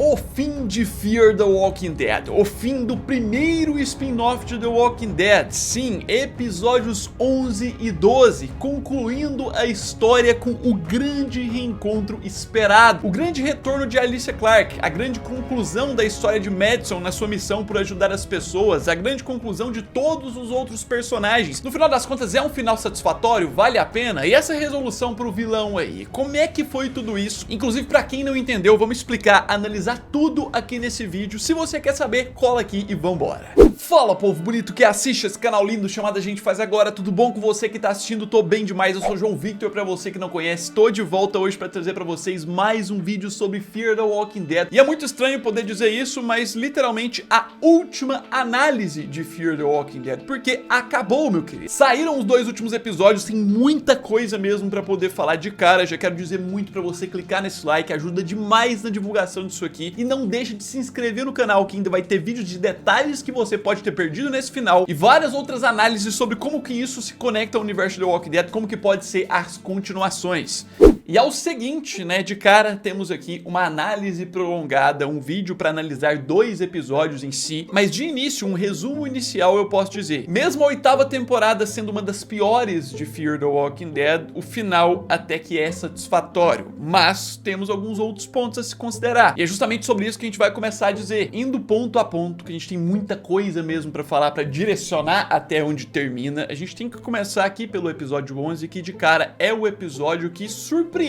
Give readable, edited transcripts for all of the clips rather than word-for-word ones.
O fim de Fear the Walking Dead, o fim do primeiro spin-off de The Walking Dead, sim, episódios 11 e 12, concluindo a história com o grande reencontro esperado, o grande retorno de Alicia Clarke, a grande conclusão da história de Madison na sua missão por ajudar as pessoas, a grande conclusão de todos os outros personagens. No final das contas, é um final satisfatório? Vale a pena? E essa resolução pro vilão aí, como é que foi tudo isso? Inclusive, pra quem não entendeu, vamos explicar, analisar tudo aqui nesse vídeo. Se você quer saber, cola aqui e vambora. Fala, povo bonito que assiste esse canal lindo chamado A Gente Faz Agora, tudo bom com você que tá assistindo? Tô bem demais, eu sou o João Victor, pra você que não conhece, tô de volta hoje pra trazer pra vocês mais um vídeo sobre Fear the Walking Dead. E é muito estranho poder dizer isso, mas literalmente a última análise de Fear the Walking Dead, porque acabou, meu querido. Saíram os dois últimos episódios, tem muita coisa mesmo pra poder falar de cara. Já quero dizer muito pra você clicar nesse like, ajuda demais na divulgação disso aqui. E não deixe de se inscrever no canal, que ainda vai ter vídeos de detalhes que você pode ter perdido nesse final e várias outras análises sobre como que isso se conecta ao universo de The Walking Dead, como que pode ser as continuações. E ao seguinte, né, de cara temos aqui uma análise prolongada, um vídeo para analisar dois episódios em si, mas de início, um resumo inicial eu posso dizer. Mesmo a oitava temporada sendo uma das piores de Fear the Walking Dead, o final até que é satisfatório, mas temos alguns outros pontos a se considerar. E é justamente sobre isso que a gente vai começar a dizer, indo ponto a ponto, que a gente tem muita coisa mesmo para falar, para direcionar até onde termina. A gente tem que começar aqui pelo episódio 11, que de cara é o episódio que surpreende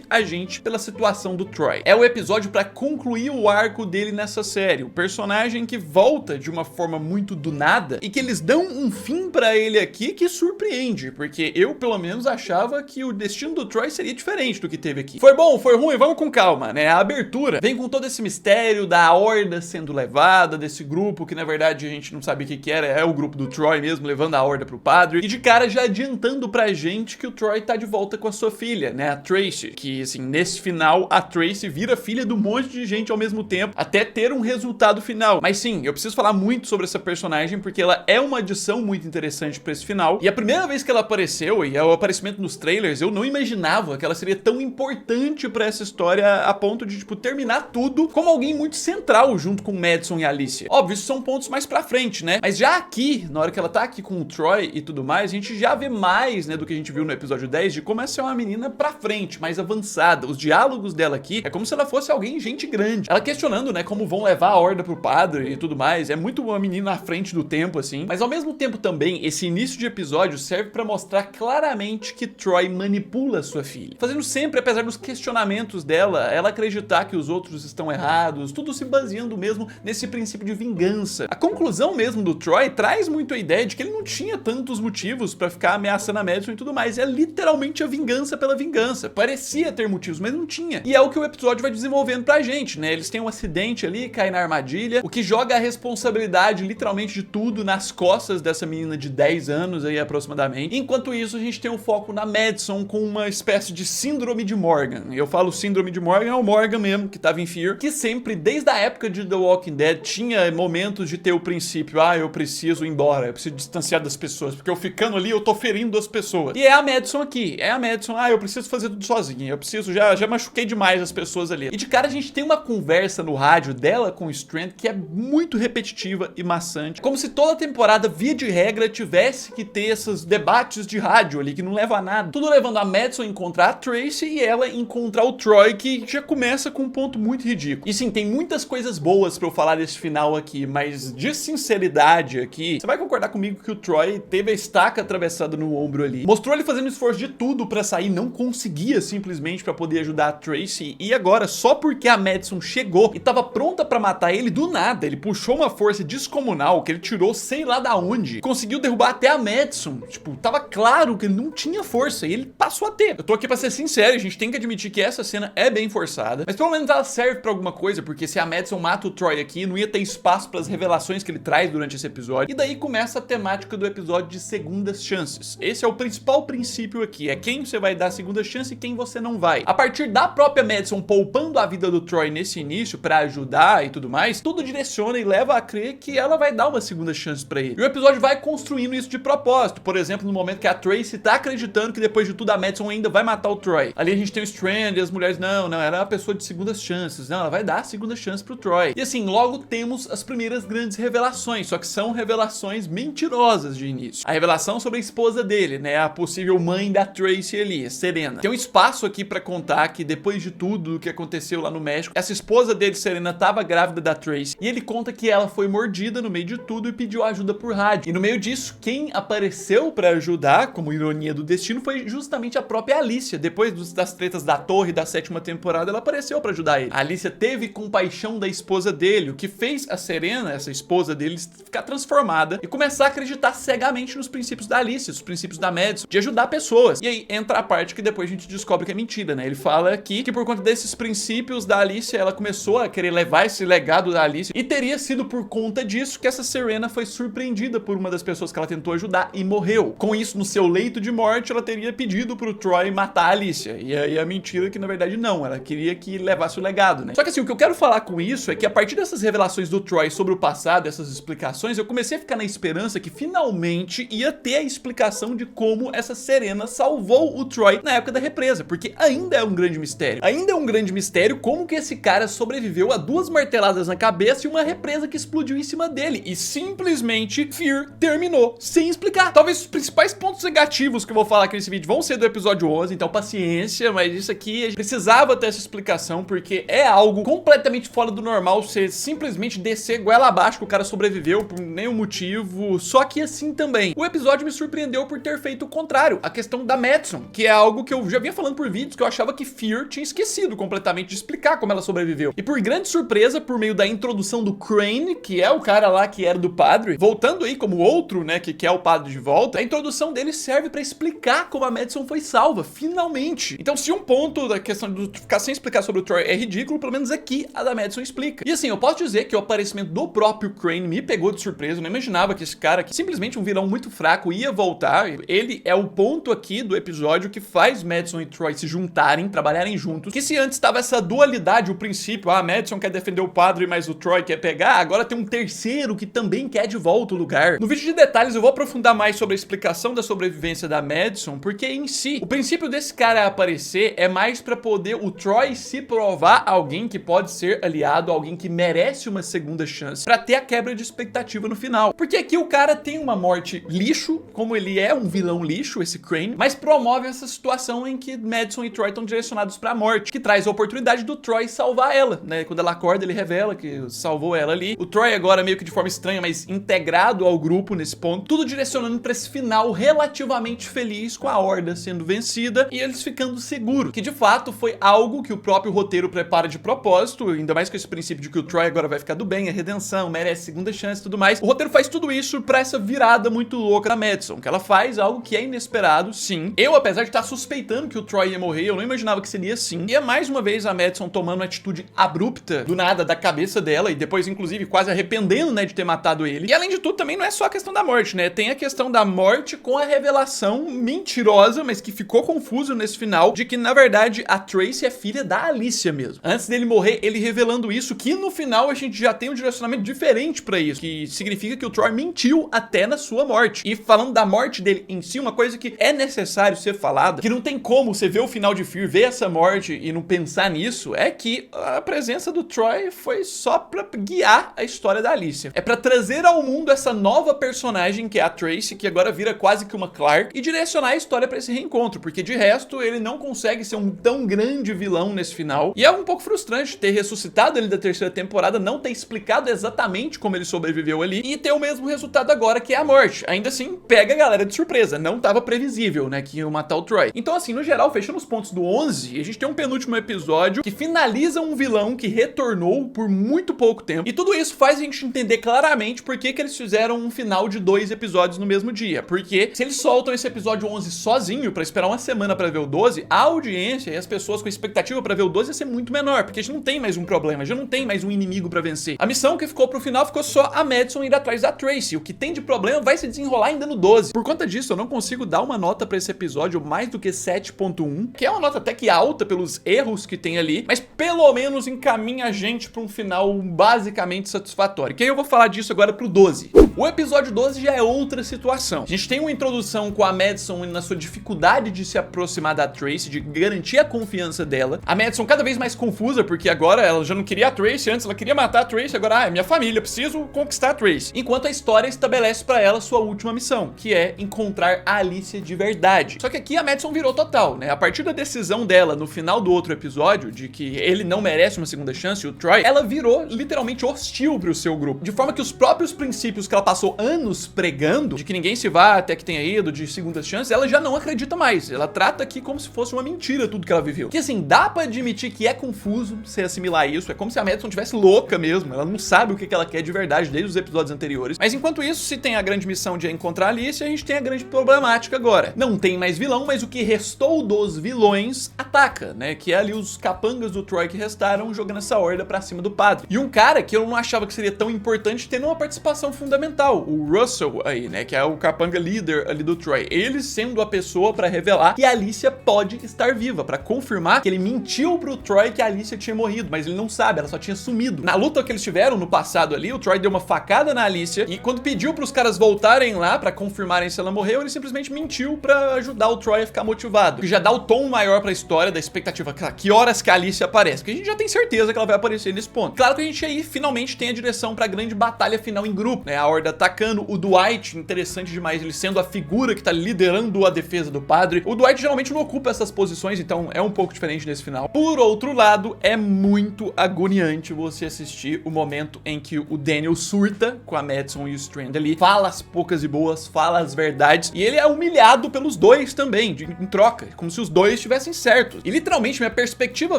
a gente pela situação do Troy. É o episódio para concluir o arco dele nessa série, o personagem que volta de uma forma muito do nada e que eles dão um fim para ele aqui que surpreende, porque eu pelo menos achava que o destino do Troy seria diferente do que teve aqui. Foi bom, foi ruim, vamos com calma, né? A abertura vem com todo esse mistério da horda sendo levada, desse grupo que na verdade a gente não sabia o que era, é o grupo do Troy mesmo, levando a horda pro padre, e de cara já adiantando pra gente que o Troy tá de volta com a sua filha, né, a Tracy, que assim, nesse final a Tracy vira filha de um monte de gente ao mesmo tempo, até ter um resultado final. Mas sim, eu preciso falar muito sobre essa personagem, porque ela é uma adição muito interessante pra esse final, e a primeira vez que ela apareceu, e o aparecimento nos trailers, eu não imaginava que ela seria tão importante pra essa história, a ponto de, tipo, terminar tudo como alguém muito central junto com Madison e Alicia. Óbvio, isso são pontos mais pra frente, né? Mas já aqui, na hora que ela tá aqui com o Troy e tudo mais, a gente já vê mais, né, do que a gente viu no episódio 10, de como essa é uma menina pra frente, mais avançada. Os diálogos dela aqui é como se ela fosse alguém, gente grande. Ela questionando, né, como vão levar a horda pro padre e tudo mais. É muito uma menina à frente do tempo, assim. Mas ao mesmo tempo também, esse início de episódio serve pra mostrar claramente que Troy manipula sua filha, fazendo sempre, apesar dos questionamentos dela, ela acreditar que os outros estão errados, tudo se baseando mesmo nesse princípio de vingança. A conclusão mesmo do Troy traz muito a ideia de que ele não tinha tantos motivos pra ficar ameaçando a Madison e tudo mais. É literalmente a vingança pela vingança. Parecia ter motivos, mas não tinha. E é o que o episódio vai desenvolvendo pra gente, né? Eles têm um acidente ali, caem na armadilha, o que joga a responsabilidade literalmente de tudo nas costas dessa menina de 10 anos aí aproximadamente. Enquanto isso, a gente tem um foco na Madison com uma espécie de síndrome de Morgan. Eu falo síndrome de Morgan, é o Morgan mesmo, que tava em Fear, que sempre, desde a época de The Walking Dead, tinha momentos de ter o princípio, eu preciso ir embora, eu preciso distanciar das pessoas, porque eu ficando ali, eu tô ferindo as pessoas. E é a Madison aqui, é a Madison, eu preciso fazer tudo sozinho, eu preciso, já machuquei demais as pessoas ali. E de cara a gente tem uma conversa no rádio dela com o Strand que é muito repetitiva e maçante, como se toda temporada, via de regra, tivesse que ter esses debates de rádio ali, que não leva a nada. Tudo levando a Madison a encontrar a Tracy e ela encontrar o Troy, que já começa com um ponto muito ridículo. E sim, tem muitas coisas boas pra eu falar desse final aqui, mas de sinceridade aqui, você vai concordar comigo que o Troy teve a estaca atravessada no ombro ali, mostrou ele fazendo esforço de tudo pra sair, não conseguia simplesmente pra poder ajudar a Tracy, e agora, só porque a Madison chegou e tava pronta pra matar ele, do nada, ele puxou uma força descomunal, que ele tirou sei lá da onde, conseguiu derrubar até a Madison. Tipo, tava claro que ele não tinha força, e ele passou a ter. Eu tô aqui pra ser sincero, a gente tem que admitir que essa cena é bem forçada, mas pelo menos ela serve pra alguma coisa, porque se a Madison mata o Troy aqui, não ia ter espaço pras revelações que ele traz durante esse episódio, e daí começa a temática do episódio de segundas chances. Esse é o principal princípio aqui, é quem você vai dar segunda chance e quem você não vai. A partir da própria Madison poupando a vida do Troy nesse início pra ajudar e tudo mais, tudo direciona e leva a crer que ela vai dar uma segunda chance pra ele. E o episódio vai construindo isso de propósito. Por exemplo, no momento que a Tracy tá acreditando que depois de tudo a Madison ainda vai matar o Troy. Ali a gente tem o Strand e as mulheres, não, ela é uma pessoa de segundas chances. Não, ela vai dar a segunda chance pro Troy. E assim, logo temos as primeiras grandes revelações, só que são revelações mentirosas de início. A revelação sobre a esposa dele, né, a possível mãe da Tracy ali, Serena. Tem um espaço aqui pra contar que depois de tudo que aconteceu lá no México, essa esposa dele, Serena, tava grávida da Tracy, e ele conta que ela foi mordida no meio de tudo e pediu ajuda por rádio. E no meio disso, quem apareceu pra ajudar, como ironia do destino, foi justamente a própria Alicia. Depois das tretas da torre da 7ª temporada, ela apareceu pra ajudar ele. A Alicia teve compaixão da esposa dele, o que fez a Serena, essa esposa dele, ficar transformada e começar a acreditar cegamente nos princípios da Alicia, os princípios da Madison, de ajudar pessoas. E aí entra a parte que depois a gente descobre que é mentira, né? Ele fala aqui que por conta desses princípios da Alicia, ela começou a querer levar esse legado da Alicia, e teria sido por conta disso que essa Serena foi surpreendida por uma das pessoas que ela tentou ajudar e morreu. Com isso, no seu leito de morte, ela teria pedido pro Troy matar a Alicia. E aí a mentira é que na verdade não, ela queria que levasse o legado, né? Só que assim, o que eu quero falar com isso é que a partir dessas revelações do Troy sobre o passado, essas explicações, eu comecei a ficar na esperança que finalmente ia ter a explicação de como essa Serena salvou o Troy na época da represa, porque ainda é um grande mistério. Ainda é um grande mistério como que esse cara sobreviveu a 2 marteladas na cabeça e uma represa que explodiu em cima dele. E simplesmente Fear terminou sem explicar. Talvez os principais pontos negativos que eu vou falar aqui nesse vídeo vão ser do episódio 11, então paciência, mas isso aqui a gente precisava ter essa explicação, porque é algo completamente fora do normal você simplesmente descer goela abaixo que o cara sobreviveu por nenhum motivo. Só que assim também, o episódio me surpreendeu por ter feito o contrário, a questão da Madison, que é algo que eu já vinha falando por vídeos, que eu achava que Fear tinha esquecido completamente de explicar como ela sobreviveu. E por grande surpresa, por meio da introdução do Crane, que é o cara lá que era do padre, voltando aí como outro, né, que quer o padre de volta, a introdução dele serve pra explicar como a Madison foi salva, finalmente. Então se um ponto da questão de ficar sem explicar sobre o Troy é ridículo, pelo menos aqui a da Madison explica. E assim, eu posso dizer que o aparecimento do próprio Crane me pegou de surpresa, eu não imaginava que esse cara, que simplesmente um vilão muito fraco, ia voltar. Ele é o ponto aqui do episódio que faz Madison e Troy se juntarem, trabalharem juntos, que se antes estava essa dualidade, o princípio, a Madison quer defender o padre, mas o Troy quer pegar, agora tem um terceiro que também quer de volta o lugar. No vídeo de detalhes eu vou aprofundar mais sobre a explicação da sobrevivência da Madison, porque em si, o princípio desse cara aparecer é mais pra poder o Troy se provar alguém que pode ser aliado, alguém que merece uma segunda chance, pra ter a quebra de expectativa no final. Porque aqui o cara tem uma morte lixo, como ele é um vilão lixo, esse Crane, mas promove essa situação em que Madison e Troy estão direcionados pra morte, que traz a oportunidade do Troy salvar ela, né? Quando ela acorda, ele revela que salvou ela ali. O Troy agora meio que de forma estranha, mas integrado ao grupo nesse ponto, tudo direcionando pra esse final relativamente feliz, com a Horda sendo vencida e eles ficando seguros, que de fato foi algo que o próprio roteiro prepara de propósito, ainda mais com esse princípio de que o Troy agora vai ficar do bem, a redenção, merece segunda chance e tudo mais. O roteiro faz tudo isso pra essa virada muito louca da Madison, que ela faz algo que é inesperado, sim. Eu, apesar de estar suspeitando que o Troy ia morrer, eu não imaginava que seria assim. E é mais uma vez a Madison tomando uma atitude abrupta, do nada, da cabeça dela, e depois, inclusive, quase arrependendo, né, de ter matado ele. E além de tudo, também não é só a questão da morte, né? Tem a questão da morte com a revelação mentirosa, mas que ficou confuso nesse final, de que, na verdade, a Tracy é filha da Alicia mesmo. Antes dele morrer, ele revelando isso, que no final a gente já tem um direcionamento diferente pra isso, que significa que o Troy mentiu até na sua morte. E falando da morte dele em si, uma coisa que é necessário ser falada, que não tem como você ver o final de Fear, ver essa morte e não pensar nisso, é que a presença do Troy foi só pra guiar a história da Alicia. É pra trazer ao mundo essa nova personagem que é a Tracy, que agora vira quase que uma Clark, e direcionar a história pra esse reencontro, porque de resto ele não consegue ser um tão grande vilão nesse final. E é um pouco frustrante ter ressuscitado ele da 3ª temporada, não ter explicado exatamente como ele sobreviveu ali e ter o mesmo resultado agora, que é a morte. Ainda assim, pega a galera de surpresa, não tava previsível, né, que iam matar o Troy. Então assim, no geral, fechando os pontos do 11, a gente tem um penúltimo episódio que finaliza um vilão que retornou por muito pouco tempo, e tudo isso faz a gente entender claramente por que eles fizeram um final de 2 episódios no mesmo dia. Porque se eles soltam esse episódio 11 sozinho pra esperar uma semana pra ver o 12, a audiência e as pessoas com expectativa pra ver o 12 ia ser muito menor, porque a gente não tem mais um problema, já não tem mais um inimigo pra vencer. A missão que ficou pro final ficou só a Madison ir atrás da Tracy. O que tem de problema vai se desenrolar ainda no 12. Por conta disso, eu não consigo dar uma nota pra esse episódio mais do que 7.5 7.1, que é uma nota até que alta pelos erros que tem ali, mas pelo menos encaminha a gente pra um final basicamente satisfatório. Que aí eu vou falar disso agora pro 12. O episódio 12 já é outra situação. A gente tem uma introdução com a Madison na sua dificuldade de se aproximar da Tracy, de garantir a confiança dela. A Madison cada vez mais confusa, porque agora ela já não queria a Tracy, antes ela queria matar a Tracy, agora é minha família, preciso conquistar a Tracy. Enquanto a história estabelece pra ela sua última missão, que é encontrar a Alicia de verdade. Só que aqui a Madison virou total, né? A partir da decisão dela no final do outro episódio, de que ele não merece uma segunda chance, o Troy, ela virou literalmente hostil pro seu grupo. De forma que os próprios princípios que ela passou anos pregando, de que ninguém se vá até que tenha ido, de segundas chances, ela já não acredita mais. Ela trata aqui como se fosse uma mentira tudo que ela viveu. Que assim, dá pra admitir que é confuso você assimilar isso, é como se a Madison tivesse louca mesmo, ela não sabe o que ela quer de verdade desde os episódios anteriores. Mas enquanto isso, se tem a grande missão de encontrar a Alicia, a gente tem a grande problemática agora. Não tem mais vilão, mas o que restou dos vilões ataca, né? Que é ali os capangas do Troy que restaram jogando essa horda pra cima do padre. E um cara que eu não achava que seria tão importante tendo uma participação fundamental, o Russell aí, né? Que é o capanga líder ali do Troy. Ele sendo a pessoa pra revelar que a Alicia pode estar viva, pra confirmar que ele mentiu pro Troy que a Alicia tinha morrido, mas ele não sabe, ela só tinha sumido. Na luta que eles tiveram no passado ali, o Troy deu uma facada na Alicia e quando pediu pros caras voltarem lá pra confirmarem se ela morreu, ele simplesmente mentiu pra ajudar o Troy a ficar motivado. Que já dá o tom maior pra história da expectativa, que horas que a Alicia aparece, porque a gente já tem certeza que ela vai aparecer nesse ponto. Claro que a gente aí finalmente tem a direção pra grande batalha final em grupo, né? A horda atacando o Dwight, interessante demais, ele sendo a figura que tá liderando a defesa do padre. O Dwight geralmente não ocupa essas posições, então é um pouco diferente nesse final. Por outro lado, é muito agoniante você assistir o momento em que o Daniel surta com a Madison e o Strand ali, fala as poucas e boas, fala as verdades, e ele é humilhado pelos dois também, em troca, como se os dois estivessem certos. E literalmente, minha perspectiva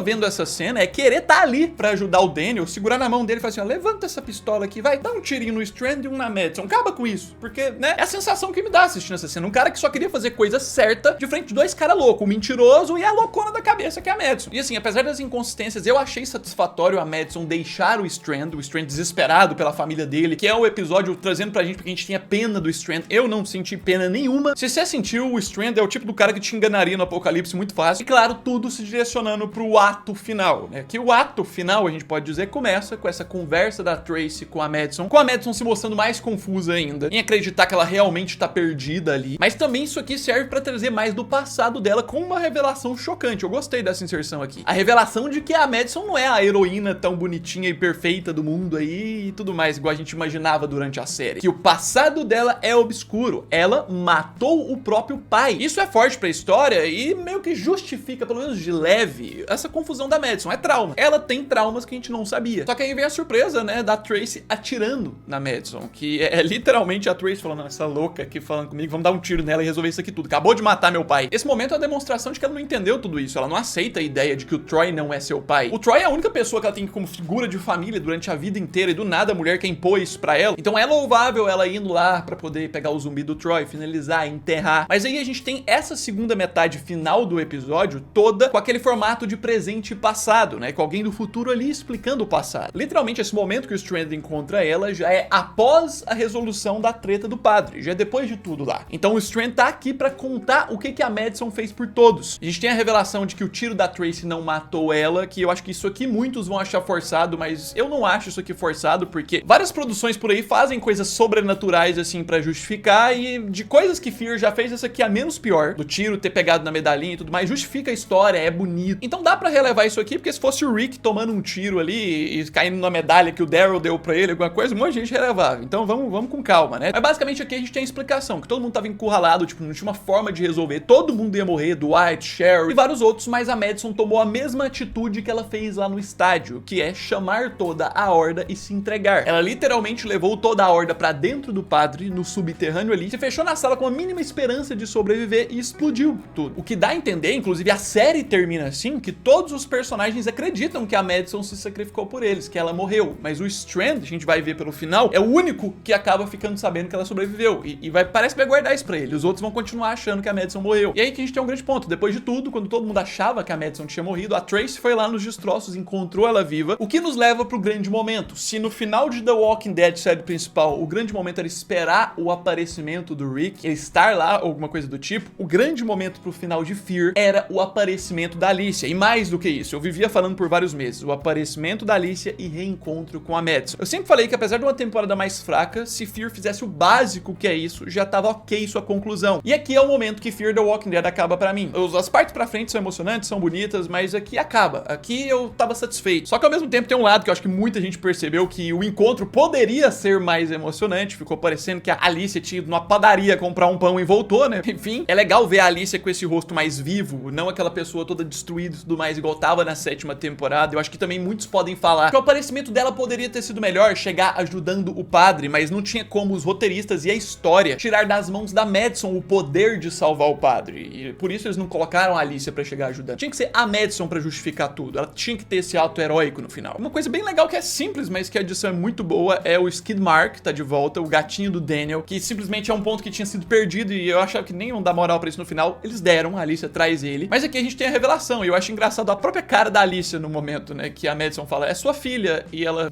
vendo essa cena é querer estar ali pra ajudar o Daniel, segurar na mão dele e falar assim, ó, levanta essa pistola aqui, vai, dá um tirinho no Strand e um na Madison, acaba com isso, porque, né, é a sensação que me dá assistindo essa cena, um cara que só queria fazer coisa certa de frente de dois caras loucos, o mentiroso e a loucona da cabeça que é a Madison. E assim, apesar das inconsistências, eu achei satisfatório a Madison deixar o Strand desesperado pela família dele, que é o episódio trazendo pra gente porque a gente tinha pena do Strand. Eu não senti pena nenhuma. Se você sentiu, o Strand é o tipo do cara que te enganaria no apocalipse muito fácil. E claro, tudo se direcionando pro ato final, né? Que o ato final, a gente pode dizer, começa com essa conversa da Tracy com a Madison se mostrando mais confusa ainda, em acreditar que ela realmente tá perdida ali. Mas também isso aqui serve pra trazer mais do passado dela com uma revelação chocante. Eu gostei dessa inserção aqui. A revelação de que a Madison não é a heroína tão bonitinha e perfeita do mundo aí e tudo mais, igual a gente imaginava durante a série. Que o passado dela é obscuro. Ela matou o próprio pai. Isso é forte pra história e meio que justifica, pelo menos de leve, essa confusão da Madison. É trauma. Ela tem traumas que a gente não sabia. Só que aí vem a surpresa, né, da Tracy atirando na Madison, que é literalmente a Tracy falando, essa louca aqui falando comigo, vamos dar um tiro nela e resolver isso aqui tudo. Acabou de matar meu pai. Esse momento é a demonstração de que ela não entendeu tudo isso. Ela não aceita a ideia de que o Troy não é seu pai. O Troy é a única pessoa que ela tem como figura de família durante a vida inteira e do nada a mulher quer impor isso pra ela. Então é louvável ela indo lá pra poder pegar o zumbi do Troy, finalizar, enterrar. Mas aí a gente tem essa segunda metade final do episódio toda com aquele formato de presente e passado, né? Com alguém do futuro ali explicando o passado. Literalmente esse momento que o Strand encontra ela já é após a resolução da treta do padre, já é depois de tudo lá. Então o Strand tá aqui pra contar o que a Madison fez por todos. A gente tem a revelação de que o tiro da Tracy não matou ela, que eu acho que isso aqui muitos vão achar forçado, mas eu não acho isso aqui forçado, porque várias produções por aí fazem coisas sobrenaturais assim pra justificar, e de coisas que Fear já fez, essa aqui é a menos pior, do tiro ter pegado na medalhinha e tudo mais, justifica a história, é bonito. Então dá pra relevar isso aqui, porque se fosse o Rick tomando um tiro ali e caindo na medalha que o Daryl deu pra ele, alguma coisa, um monte de gente relevava. Então vamos com calma, né? Mas basicamente aqui a gente tem a explicação, que todo mundo tava encurralado, tipo, não tinha uma forma de resolver, todo mundo ia morrer, Dwight, Cheryl e vários outros, mas a Madison tomou a mesma atitude que ela fez lá no estádio, que é chamar toda a horda e se entregar. Ela literalmente levou toda a horda pra dentro do padre, no subterrâneo ali, se fechou na sala com a mínima esperança de sobreviver e explodiu tudo. O que dá a entender, inclusive a série termina assim, que todos os personagens acreditam que a Madison se sacrificou por eles, que ela morreu, mas o Strand, a gente vai ver pelo final, é o único que acaba ficando sabendo que ela sobreviveu e parece que vai guardar isso pra ele. Os outros vão continuar achando que a Madison morreu. E aí que a gente tem um grande ponto. Depois de tudo, quando todo mundo achava que a Madison tinha morrido, a Tracy foi lá nos destroços, encontrou ela viva, o que nos leva pro grande momento. Se no final de The Walking Dead, série principal, o grande momento era esperar o aparecimento do Rick, ele estar lá, ou alguma coisa do tipo, o grande momento pro final final de Fear era o aparecimento da Alicia. E mais do que isso, eu vivia falando por vários meses, o aparecimento da Alicia e reencontro com a Madison. Eu sempre falei que apesar de uma temporada mais fraca, se Fear fizesse o básico que é isso, já tava ok sua conclusão. E aqui é o momento que Fear the Walking Dead acaba pra mim. As partes pra frente são emocionantes, são bonitas, mas aqui acaba. Aqui eu tava satisfeito. Só que ao mesmo tempo tem um lado que eu acho que muita gente percebeu que o encontro poderia ser mais emocionante. Ficou parecendo que a Alicia tinha ido numa padaria comprar um pão e voltou, né? Enfim, é legal ver a Alicia com esse rosto mais vivo, não aquela pessoa toda destruída e tudo mais, igual tava na 7ª temporada. Eu acho que também muitos podem falar que o aparecimento dela poderia ter sido melhor, chegar ajudando o padre, mas não tinha como os roteiristas e a história tirar das mãos da Madison o poder de salvar o padre. E por isso eles não colocaram a Alicia pra chegar ajudando. Tinha que ser a Madison pra justificar tudo. Ela tinha que ter esse ato heróico no final. Uma coisa bem legal que é simples, mas que a edição é muito boa, é o Skid Mark, tá de volta, o gatinho do Daniel, que simplesmente é um ponto que tinha sido perdido e eu achava que nem iam dar moral pra isso no final. Eles deram, a Alicia traz ele. Mas aqui a gente tem a revelação e eu acho engraçado a própria cara da Alicia no momento, né, que a Madison fala, é sua filha, e ela,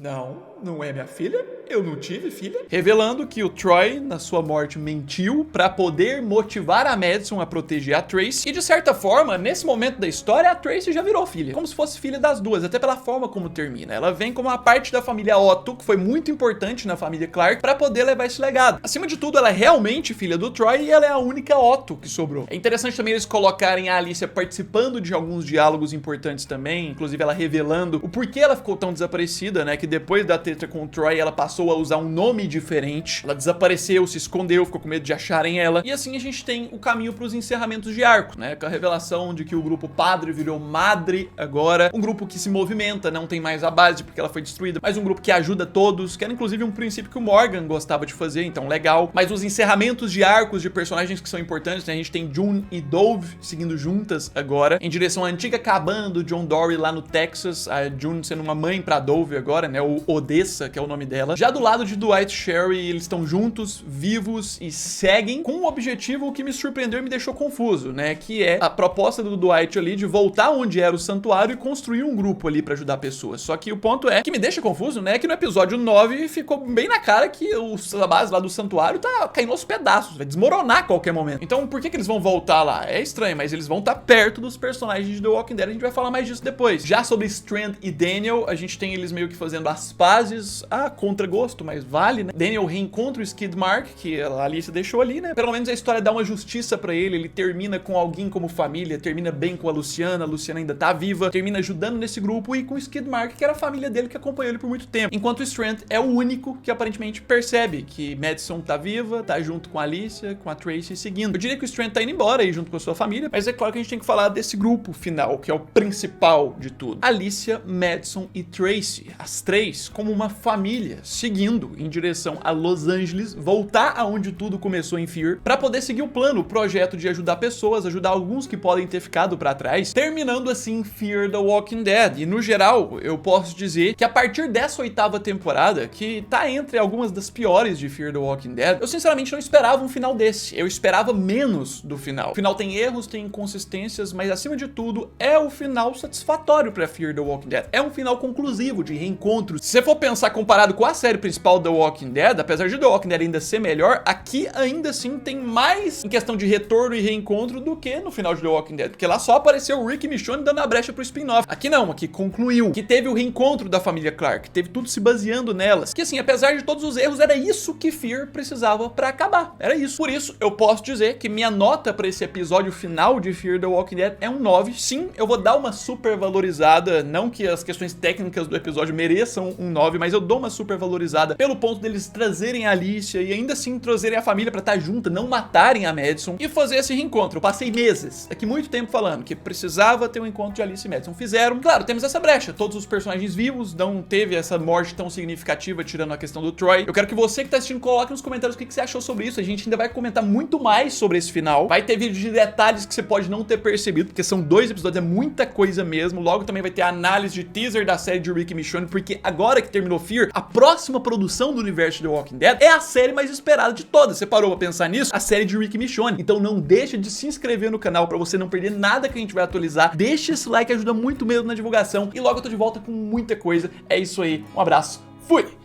não é minha filha, eu não tive filha. Revelando que o Troy, na sua morte, mentiu pra poder motivar a Madison a proteger a Tracy. E de certa forma, nesse momento da história, a Tracy já virou filha. Como se fosse filha das duas, até pela forma como termina. Ela vem como uma parte da família Otto, que foi muito importante na família Clark, pra poder levar esse legado. Acima de tudo, ela é realmente filha do Troy e ela é a única Otto que sobrou. É interessante também eles colocarem a Alicia participando de alguns diálogos importantes também, inclusive ela revelando o porquê ela ficou tão desaparecida, né, que depois da treta com o Troy, ela passou a usar um nome diferente, ela desapareceu, se escondeu, ficou com medo de acharem ela, e assim a gente tem o caminho pros encerramentos de arco, né, com a revelação de que o grupo Padre virou Madre agora, um grupo que se movimenta, não tem mais a base porque ela foi destruída, mas um grupo que ajuda todos, que era inclusive um princípio que o Morgan gostava de fazer, então legal, mas os encerramentos de arcos de personagens que são importantes, né, a gente tem June e Dove seguindo juntas agora, em direção à antiga cabana do John Dorie lá no Texas, a June sendo uma mãe pra Dove agora, né, o Odessa, que é o nome dela. Já do lado de Dwight e Sherry, eles estão juntos, vivos e seguem com um objetivo que me surpreendeu e me deixou confuso, né, que é a proposta do Dwight ali de voltar onde era o santuário e construir um grupo ali pra ajudar pessoas. Só que o ponto é, que me deixa confuso, né, que no episódio 9 ficou bem na cara que a base lá do santuário tá caindo aos pedaços, vai desmoronar a qualquer momento. Então por que eles vão voltar lá? É estranho, mas eles vão estar perto dos personagens de The Walking Dead, a gente vai falar mais disso depois. Já sobre Strand e Daniel, a gente tem eles meio que fazendo as pazes, a contragosto, mas vale, né? Daniel reencontra o Skid Mark, que a Alicia deixou ali, né? Pelo menos a história dá uma justiça pra ele termina com alguém como família, termina bem com a Luciana ainda tá viva, termina ajudando nesse grupo e com o Skid Mark, que era a família dele que acompanhou ele por muito tempo. Enquanto o Strand é o único que aparentemente percebe que Madison tá viva, tá junto com a Alicia, com a Tracy seguindo. Eu diria que o Strand tá indo embora aí junto com a sua família, mas é claro que a gente tem que falar desse grupo final, que é o principal de tudo. Alicia, Madison e Tracy, as três como uma família, seguindo em direção a Los Angeles, voltar aonde tudo começou em Fear, pra poder seguir o plano, o projeto de ajudar pessoas, ajudar alguns que podem ter ficado pra trás, terminando assim Fear the Walking Dead. E no geral, eu posso dizer que a partir dessa 8ª temporada, que tá entre algumas das piores de Fear the Walking Dead, eu sinceramente não esperava um final desse. Eu esperava menos do final. O final tem erros, tem inconsistências, mas acima de tudo, é o final satisfatório pra Fear the Walking Dead. É um final conclusivo, de reencontros. Se você for pensar comparado com a série principal The Walking Dead, apesar de The Walking Dead ainda ser melhor, aqui ainda assim tem mais em questão de retorno e reencontro do que no final de The Walking Dead, porque lá só apareceu o Rick e Michonne dando a brecha pro spin-off. Aqui não, aqui concluiu, que teve o reencontro da família Clark, teve tudo se baseando nelas, que assim, apesar de todos os erros, era isso que Fear precisava pra acabar, era isso. Por isso, eu posso dizer que minha nota pra esse episódio final de Fear the Walking Dead é um 9. Sim, eu vou dar uma super valorizada, não que as questões técnicas do episódio mereçam um 9, mas eu dou uma super valorizada pelo ponto deles trazerem a Alicia e ainda assim trazerem a família pra estar junta, não matarem a Madison e fazer esse reencontro. Eu passei meses, aqui muito tempo falando que precisava ter um encontro de Alicia e Madison. Fizeram. Claro, temos essa brecha, todos os personagens vivos, não teve essa morte tão significativa tirando a questão do Troy. Eu quero que você que tá assistindo coloque nos comentários o que você achou sobre isso. A gente ainda vai comentar muito mais sobre esse final. Vai ter vídeo de detalhes que você pode não ter percebido, porque são 2 episódios, é muita coisa mesmo. Logo também vai ter a análise de teaser da série de Rick e Michonne, porque agora que terminou Fear, a próxima produção do universo de The Walking Dead é a série mais esperada de todas. Você parou pra pensar nisso? A série de Rick e Michonne. Então não deixa de se inscrever no canal pra você não perder nada que a gente vai atualizar. Deixa esse like, ajuda muito mesmo na divulgação. E logo eu tô de volta com muita coisa. É isso aí. Um abraço. Fui!